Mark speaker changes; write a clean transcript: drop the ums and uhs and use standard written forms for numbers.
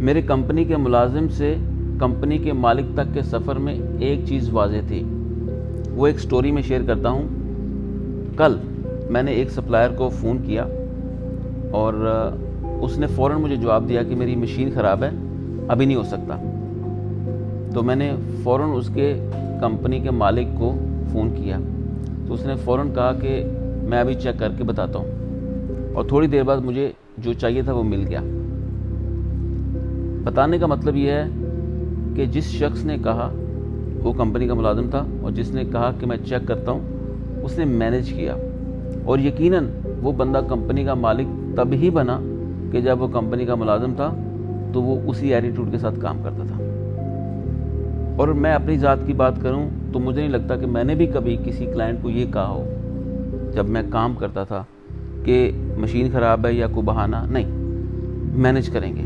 Speaker 1: میرے کمپنی کے ملازم سے کمپنی کے مالک تک کے سفر میں ایک چیز واضح تھی، وہ ایک سٹوری میں شیئر کرتا ہوں۔ کل میں نے ایک سپلائر کو فون کیا اور اس نے فوراً مجھے جواب دیا کہ میری مشین خراب ہے، ابھی نہیں ہو سکتا۔ تو میں نے فوراً اس کے کمپنی کے مالک کو فون کیا تو اس نے فوراً کہا کہ میں ابھی چیک کر کے بتاتا ہوں، اور تھوڑی دیر بعد مجھے جو چاہیے تھا وہ مل گیا۔ بتانے کا مطلب یہ ہے کہ جس شخص نے کہا، وہ کمپنی کا ملازم تھا، اور جس نے کہا کہ میں چیک کرتا ہوں، اس نے مینیج کیا، اور یقیناً وہ بندہ کمپنی کا مالک تب ہی بنا کہ جب وہ کمپنی کا ملازم تھا تو وہ اسی ایٹیٹیوڈ کے ساتھ کام کرتا تھا۔ اور میں اپنی ذات کی بات کروں تو مجھے نہیں لگتا کہ میں نے بھی کبھی کسی کلائنٹ کو یہ کہا ہو جب میں کام کرتا تھا کہ مشین خراب ہے یا کوئی بہانہ نہیں، مینیج کریں گے۔